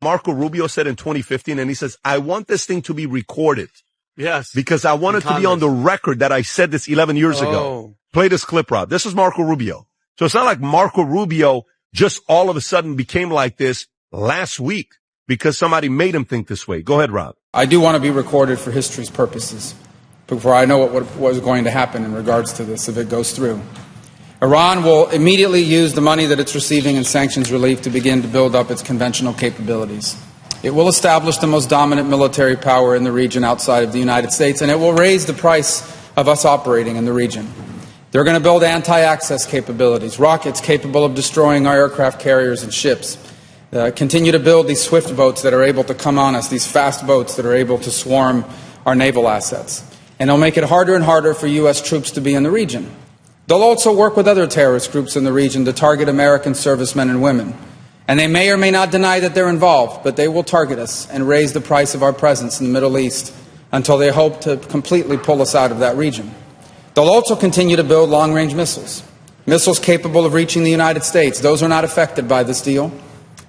Marco Rubio said in 2015, and he says, I want this thing to be recorded. Yes. Because I want it to be on the record that I said this 11 years ago. Play this clip, Rob. This is Marco Rubio. So it's not like Marco Rubio just all of a sudden became like this last week because somebody made him think this way. Go ahead, Rob. I do want to be recorded for history's purposes before I know what was going to happen in regards to this if it goes through. Iran will immediately use the money that it's receiving in sanctions relief to begin to build up its conventional capabilities. It will establish the most dominant military power in the region outside of the United States, and it will raise the price of us operating in the region. They're going to build anti-access capabilities, rockets capable of destroying our aircraft carriers and ships, continue to build these swift boats that are able to come on us, these fast boats that are able to swarm our naval assets. And they'll make it harder and harder for U.S. troops to be in the region. They'll also work with other terrorist groups in the region to target American servicemen and women. And they may or may not deny that they're involved, but they will target us and raise the price of our presence in the Middle East until they hope to completely pull us out of that region. They'll also continue to build long-range missiles, missiles capable of reaching the United States. Those are not affected by this deal,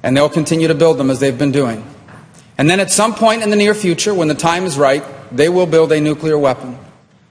and they'll continue to build them as they've been doing. And then at some point in the near future, when the time is right, they will build a nuclear weapon.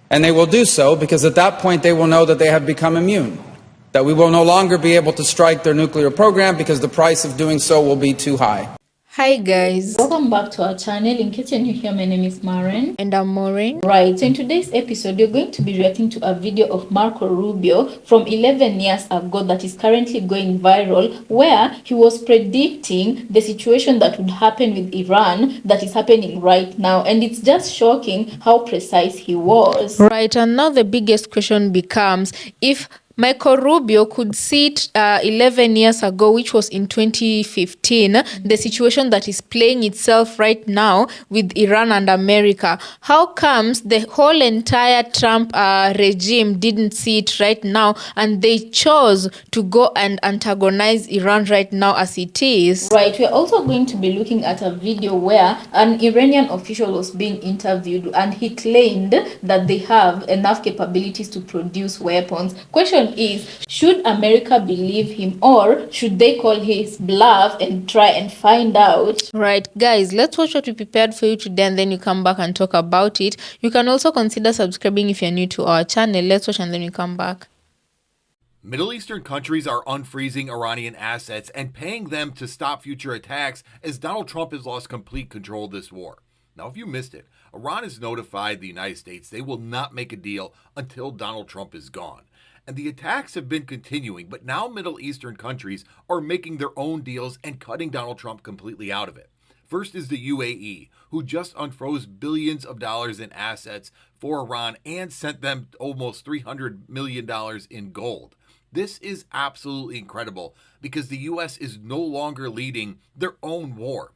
And they will do so because at that point they will know that they have become immune, that we will no longer be able to strike their nuclear program because the price of doing so will be too high. Hi guys, welcome back to our channel. In case you're new here, my name is Maren. And I'm Maureen. Right, so in today's episode, you're going to be reacting to a video of Marco Rubio from 11 years ago that is currently going viral, where he was predicting the situation that would happen with Iran that is happening right now. And it's just shocking how precise he was. Right, and now the biggest question becomes, if Marco Rubio could see it 11 years ago, which was in 2015, the situation that is playing itself right now with Iran and America. How comes the whole entire Trump regime didn't see it right now and they chose to go and antagonize Iran right now as it is? Right, we're also going to be looking at a video where an Iranian official was being interviewed and he claimed that they have enough capabilities to produce weapons. Question is, should America believe him or should they call his bluff and try and find out? Right, guys, let's watch what we prepared for you today and then you come back and talk about it. You can also consider subscribing if you're new to our channel. Let's watch and then we come back. Middle Eastern countries are unfreezing Iranian assets and paying them to stop future attacks as Donald Trump has lost complete control of this war. Now, if you missed it, Iran has notified the United States they will not make a deal until Donald Trump is gone. And the attacks have been continuing, but now Middle Eastern countries are making their own deals and cutting Donald Trump completely out of it. First is the UAE, who just unfroze billions of dollars in assets for Iran and sent them almost $300 million in gold. This is absolutely incredible because the U.S. is no longer leading their own war.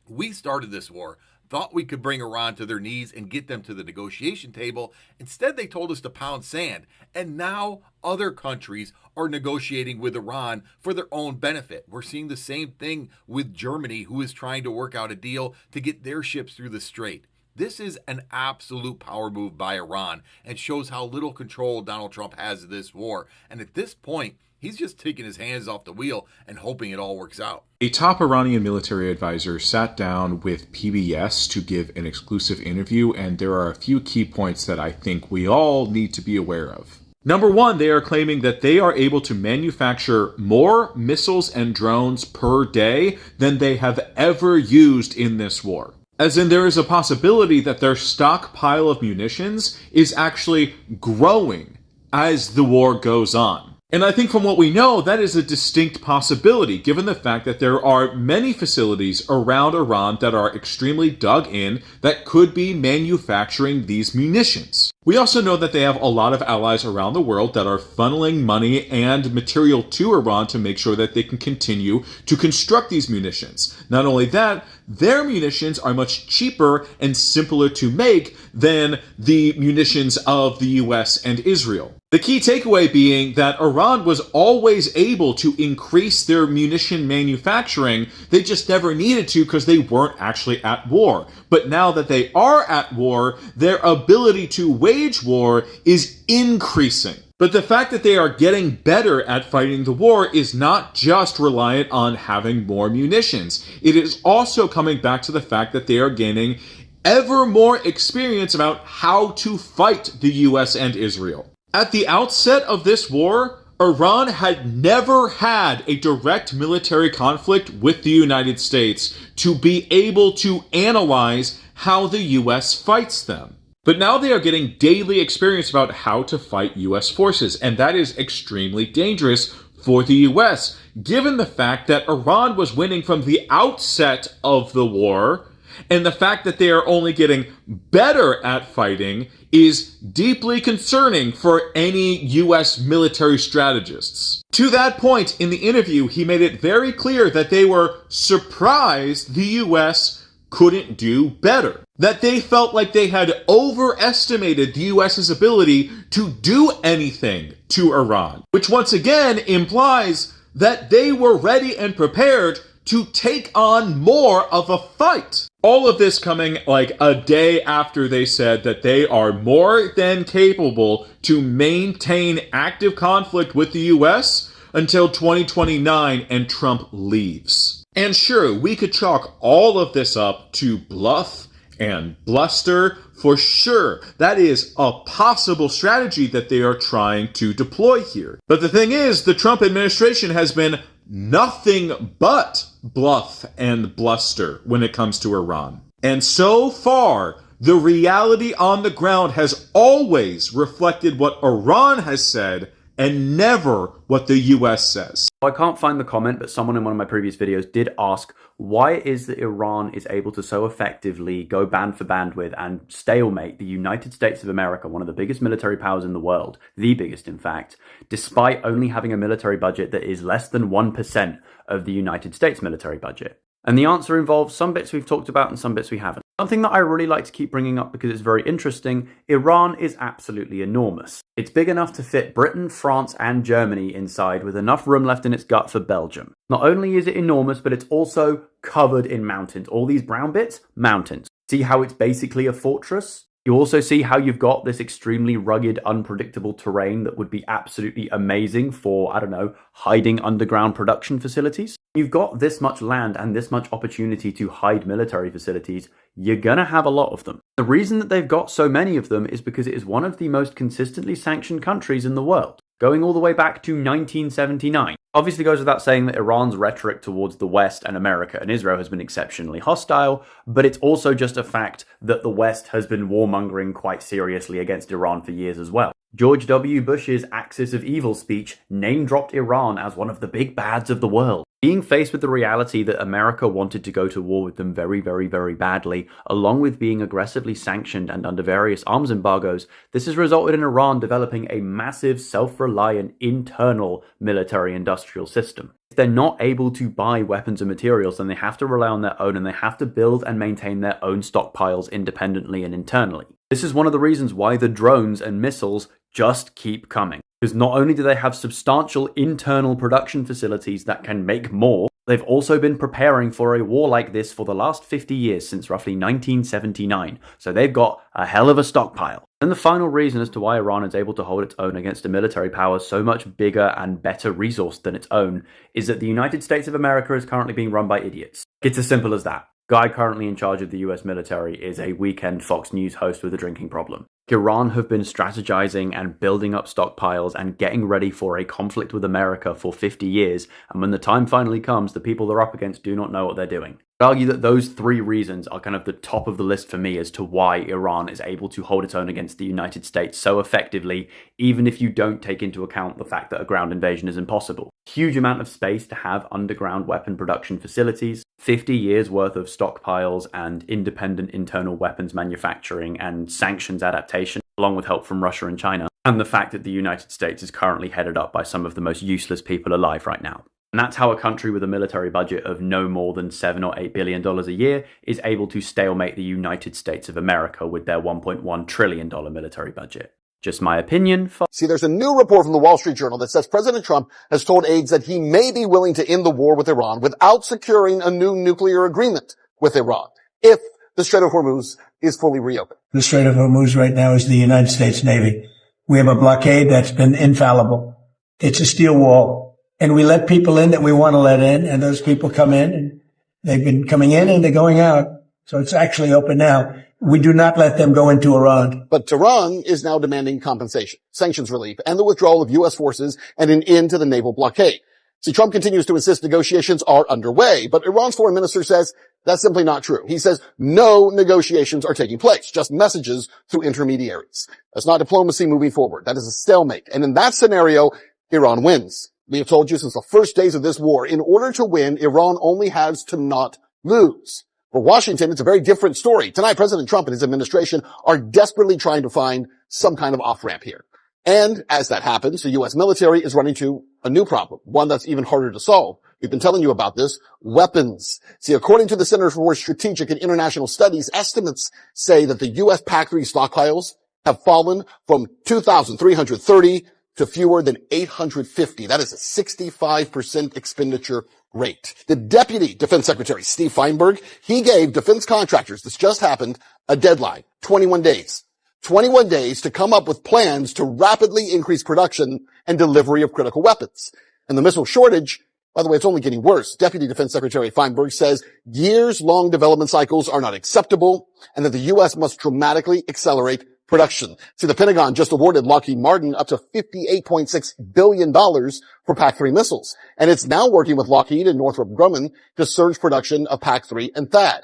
We started this war, thought we could bring Iran to their knees and get them to the negotiation table. Instead, they told us to pound sand. And now other countries are negotiating with Iran for their own benefit. We're seeing the same thing with Germany, who is trying to work out a deal to get their ships through the strait. This is an absolute power move by Iran and shows how little control Donald Trump has of this war. And at this point, he's just taking his hands off the wheel and hoping it all works out. A top Iranian military advisor sat down with PBS to give an exclusive interview, and there are a few key points that I think we all need to be aware of. Number one, they are claiming that they are able to manufacture more missiles and drones per day than they have ever used in this war. As in, there is a possibility that their stockpile of munitions is actually growing as the war goes on. And I think from what we know, that is a distinct possibility, given the fact that there are many facilities around Iran that are extremely dug in that could be manufacturing these munitions. We also know that they have a lot of allies around the world that are funneling money and material to Iran to make sure that they can continue to construct these munitions. Not only that, their munitions are much cheaper and simpler to make than the munitions of the US and Israel. The key takeaway being that Iran was always able to increase their munition manufacturing. They just never needed to because they weren't actually at war. But now that they are at war, their ability to wage war is increasing. But the fact that they are getting better at fighting the war is not just reliant on having more munitions. It is also coming back to the fact that they are gaining ever more experience about how to fight the US and Israel. At the outset of this war, Iran had never had a direct military conflict with the United States to be able to analyze how the US fights them. But now they are getting daily experience about how to fight US forces, and that is extremely dangerous for the US, given the fact that Iran was winning from the outset of the war, and the fact that they are only getting better at fighting is deeply concerning for any US military strategists. To that point, in the interview, he made it very clear that they were surprised the US couldn't do better. That they felt like they had overestimated the US's ability to do anything to Iran, which once again implies that they were ready and prepared to take on more of a fight. All of this coming like a day after they said that they are more than capable to maintain active conflict with the US until 2029 and Trump leaves. And sure, we could chalk all of this up to bluff and bluster. For sure, that is a possible strategy that they are trying to deploy here. But the thing is, the Trump administration has been nothing but bluff and bluster when it comes to Iran. And so far, the reality on the ground has always reflected what Iran has said and never what the US says. I can't find the comment, but someone in one of my previous videos did ask why it is that Iran is able to so effectively go band for band with and stalemate the United States of America, one of the biggest military powers in the world, the biggest in fact, despite only having a military budget that is less than 1% of the United States military budget. And the answer involves some bits we've talked about and some bits we haven't. Something that I really like to keep bringing up because it's very interesting, Iran is absolutely enormous. It's big enough to fit Britain, France, and Germany inside with enough room left in its gut for Belgium. Not only is it enormous, but it's also covered in mountains. All these brown bits, mountains. See how it's basically a fortress? You also see how you've got this extremely rugged, unpredictable terrain that would be absolutely amazing for, I don't know, hiding underground production facilities. You've got this much land and this much opportunity to hide military facilities. You're gonna have a lot of them. The reason that they've got so many of them is because it is one of the most consistently sanctioned countries in the world, going all the way back to 1979. Obviously goes without saying that Iran's rhetoric towards the West and America and Israel has been exceptionally hostile, but it's also just a fact that the West has been warmongering quite seriously against Iran for years as well. George W. Bush's Axis of Evil speech name-dropped Iran as one of the big bads of the world. Being faced with the reality that America wanted to go to war with them very, very, very badly, along with being aggressively sanctioned and under various arms embargoes, this has resulted in Iran developing a massive, self-reliant, internal military-industrial system. If they're not able to buy weapons and materials, then they have to rely on their own, and they have to build and maintain their own stockpiles independently and internally. This is one of the reasons why the drones and missiles just keep coming. Because not only do they have substantial internal production facilities that can make more, they've also been preparing for a war like this for the last 50 years, since roughly 1979. So they've got a hell of a stockpile. And the final reason as to why Iran is able to hold its own against a military power so much bigger and better resourced than its own is that the United States of America is currently being run by idiots. It's as simple as that. Guy currently in charge of the US military is a weekend Fox News host with a drinking problem. Iran have been strategizing and building up stockpiles and getting ready for a conflict with America for 50 years, and when the time finally comes, the people they're up against do not know what they're doing. I'd argue that those three reasons are kind of the top of the list for me as to why Iran is able to hold its own against the United States so effectively, even if you don't take into account the fact that a ground invasion is impossible. Huge amount of space to have underground weapon production facilities, 50 years worth of stockpiles and independent internal weapons manufacturing and sanctions adaptation, along with help from Russia and China, and the fact that the United States is currently headed up by some of the most useless people alive right now. And that's how a country with a military budget of no more than $7 or $8 billion a year is able to stalemate the United States of America with their $1.1 trillion military budget. Just my opinion. See, there's a new report from the Wall Street Journal that says President Trump has told aides that he may be willing to end the war with Iran without securing a new nuclear agreement with Iran if the Strait of Hormuz is fully reopened. The Strait of Hormuz right now is the United States Navy. We have a blockade that's been infallible. It's a steel wall. And we let people in that we want to let in, and those people come in, and they've been coming in and they're going out. So it's actually open now. We do not let them go into Iran. But Tehran is now demanding compensation, sanctions relief, and the withdrawal of U.S. forces and an end to the naval blockade. See, Trump continues to insist negotiations are underway, but Iran's foreign minister says that's simply not true. He says no negotiations are taking place, just messages through intermediaries. That's not diplomacy moving forward. That is a stalemate. And in that scenario, Iran wins. We have told you since the first days of this war, in order to win, Iran only has to not lose. For Washington, it's a very different story. Tonight, President Trump and his administration are desperately trying to find some kind of off-ramp here. And as that happens, the U.S. military is running into a new problem, one that's even harder to solve. We've been telling you about this. Weapons. See, according to the Center for Strategic and International Studies, estimates say that the U.S. PAC-3 stockpiles have fallen from 2,330 to fewer than 850. That is a 65% expenditure rate. The Deputy Defense Secretary, Steve Feinberg, he gave defense contractors, this just happened, a deadline, 21 days. 21 days to come up with plans to rapidly increase production and delivery of critical weapons. And the missile shortage, by the way, it's only getting worse. Deputy Defense Secretary Feinberg says years-long development cycles are not acceptable and that the U.S. must dramatically accelerate production. See, the Pentagon just awarded Lockheed Martin up to $58.6 billion for PAC-3 missiles. And it's now working with Lockheed and Northrop Grumman to surge production of PAC-3 and THAAD.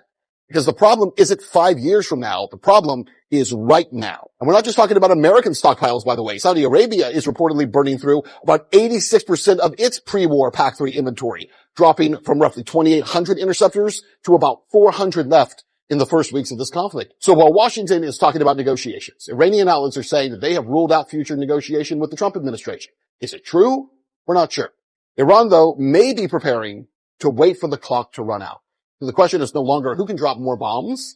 Because the problem isn't 5 years from now. The problem is right now. And we're not just talking about American stockpiles, by the way. Saudi Arabia is reportedly burning through about 86% of its pre-war PAC-3 inventory, dropping from roughly 2,800 interceptors to about 400 left in the first weeks of this conflict. So while Washington is talking about negotiations, Iranian outlets are saying that they have ruled out future negotiation with the Trump administration. Is it true? We're not sure. Iran, though, may be preparing to wait for the clock to run out. So the question is no longer who can drop more bombs.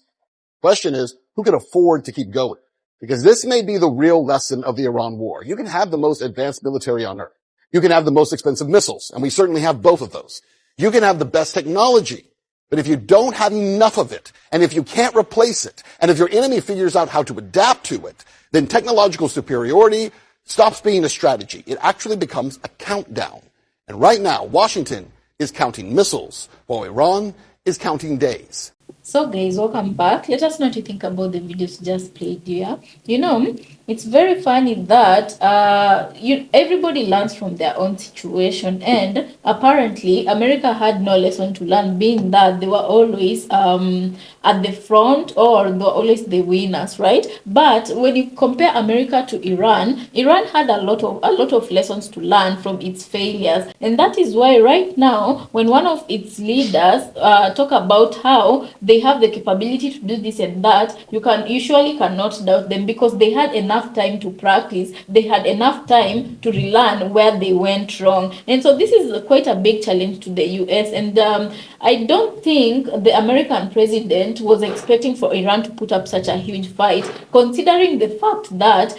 The question is who can afford to keep going. Because this may be the real lesson of the Iran war. You can have the most advanced military on earth. You can have the most expensive missiles, and we certainly have both of those. You can have the best technology. But if you don't have enough of it, and if you can't replace it, and if your enemy figures out how to adapt to it, then technological superiority stops being a strategy. It actually becomes a countdown. And right now, Washington is counting missiles, while Iran is counting days. So guys, welcome back. Let us know what you think about the videos just played here. You know, it's very funny that everybody learns from their own situation, and apparently America had no lesson to learn, being that they were always at the front, or they were always the winners, right? But when you compare America to Iran, Iran had a lot of lessons to learn from its failures, and that is why right now, when one of its leaders talk about how they have the capability to do this and that, you usually cannot doubt them, because they had enough time to practice, they had enough time to relearn where they went wrong. And so this is quite a big challenge to the US, and I don't think the American president was expecting for Iran to put up such a huge fight, considering the fact that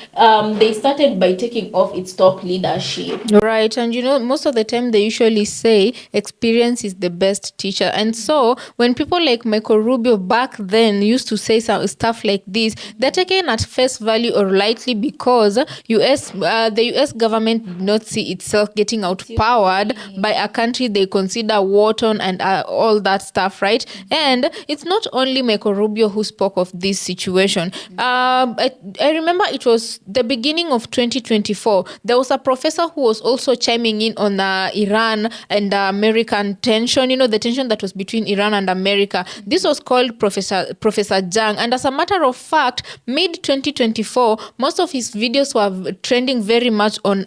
they started by taking off its top leadership. Right, and you know, most of the time they usually say experience is the best teacher. And so when people like Michael Rubio back then used to say some stuff like this, they're taken at face value or lightly, because the US government did not see itself getting outpowered by a country they consider war-torn and all that stuff, right? And it's not only Michael Rubio who spoke of this situation. I remember it was the beginning of 2024. There was a professor who was also chiming in on Iran and American tension, you know, the tension that was between Iran and America. This was called Professor Zhang. And as a matter of fact, mid-2024, most of his videos were trending very much on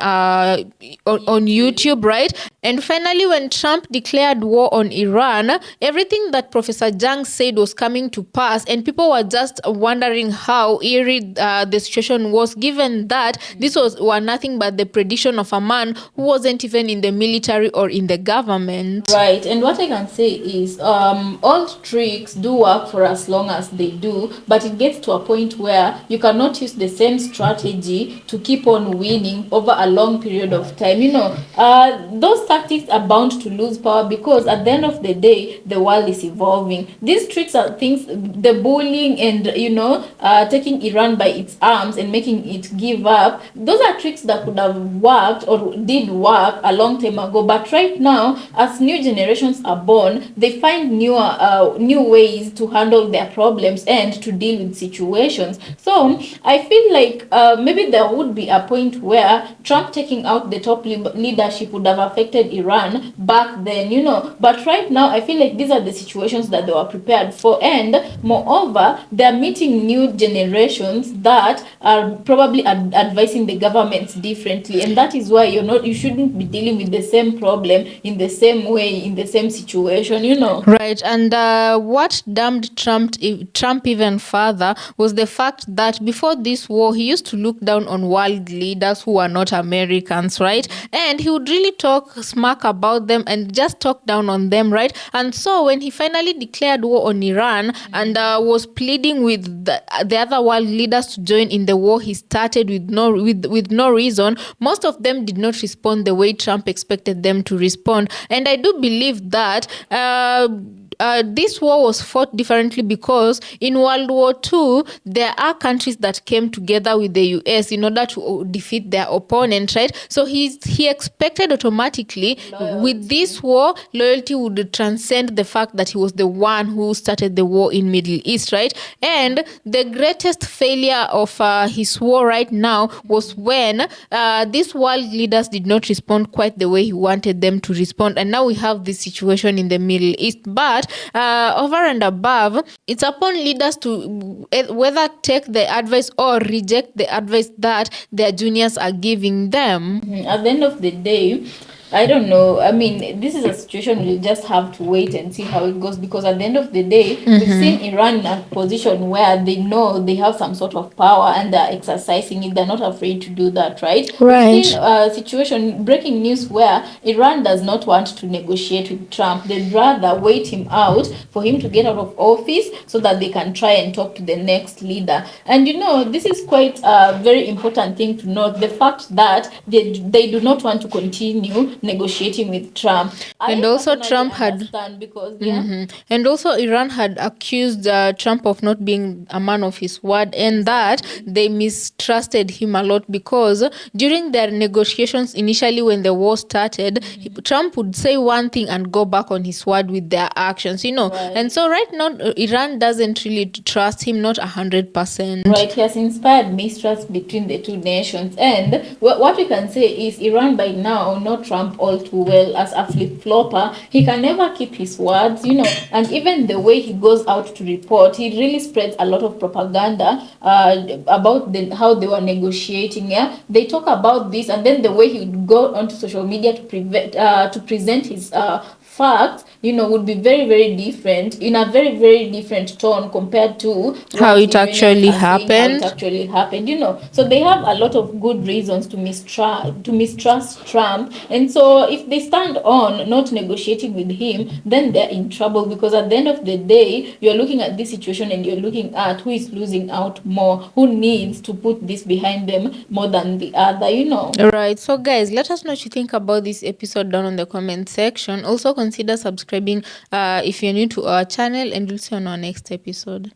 YouTube, right? And finally, when Trump declared war on Iran, everything that Professor Zhang said was coming to pass, and people were just wondering how eerie the situation was, given that this were nothing but the prediction of a man who wasn't even in the military or in the government. Right, and what I can say is old tricks do work for as long as they do, but it gets to a point where you cannot use the same strategy to keep on winning over a long period of time. Those tactics are bound to lose power, because at the end of the day, the world is evolving. These tricks are things, the bullying and taking Iran by its arms and making it give up. Those are tricks that could have worked or did work a long time ago, but right now, as new generations are born, they find new ways to handle their problems and to deal with situations. So I feel like maybe there would be a point where Trump taking out the top leadership would have affected Iran back then, but right now I feel like these are the situations that they were prepared for, and moreover, they're meeting new generations that are probably advising the governments differently, and that is why you shouldn't be dealing with the same problem in the same way, in the same situation. Right, and what damned Trump even further was the fact that before this war, he used to look down on world leaders who are not Americans, right? And he would really talk smack about them and just talk down on them, right? And so when he finally declared war on Iran and was pleading with the other world leaders to join in the war he started with no reason, most of them did not respond the way Trump expected them to respond. And I do believe that this war was fought differently because in World War II, there are countries that came together with the US in order to defeat their opponent, right? So he expected automatically with this war, loyalty would transcend the fact that he was the one who started the war in Middle East, right? And the greatest failure of his war right now was when these world leaders did not respond quite the way he wanted them to respond. And now we have this situation in the Middle East. But over and above, it's upon leaders to whether take the advice or reject the advice that their juniors are giving them. At the end of the day, I don't know. I mean, this is a situation we'll just have to wait and see how it goes, because at the end of the day, we've seen Iran in a position where they know they have some sort of power and they're exercising it. They're not afraid to do that, right? Right. We've seen a situation, breaking news, where Iran does not want to negotiate with Trump. They'd rather wait him out for him to get out of office so that they can try and talk to the next leader. And this is quite a very important thing to note, the fact that they do not want to continue negotiating with Trump. And also Trump had because and also Iran had accused Trump of not being a man of his word, and that they mistrusted him a lot, because during their negotiations initially when the war started, Trump would say one thing and go back on his word with their actions, Right. And so right now Iran doesn't really trust him, not 100%. Right, he has inspired mistrust between the two nations, and what we can say is Iran by now, not Trump all too well, as a flip-flopper. He can never keep his words, and even the way he goes out to report, he really spreads a lot of propaganda about how they were negotiating. They talk about this, and then the way he would go onto social media to present his facts, would be very, very different, in a very, very different tone compared to how it actually happened. So they have a lot of good reasons to mistrust Trump, and so if they stand on not negotiating with him, then they're in trouble, because at the end of the day, you're looking at this situation and you're looking at who is losing out more, who needs to put this behind them more than the other. All right, so guys, let us know what you think about this episode down in the comment section. Also consider subscribing if you're new to our channel, and we'll see you on our next episode.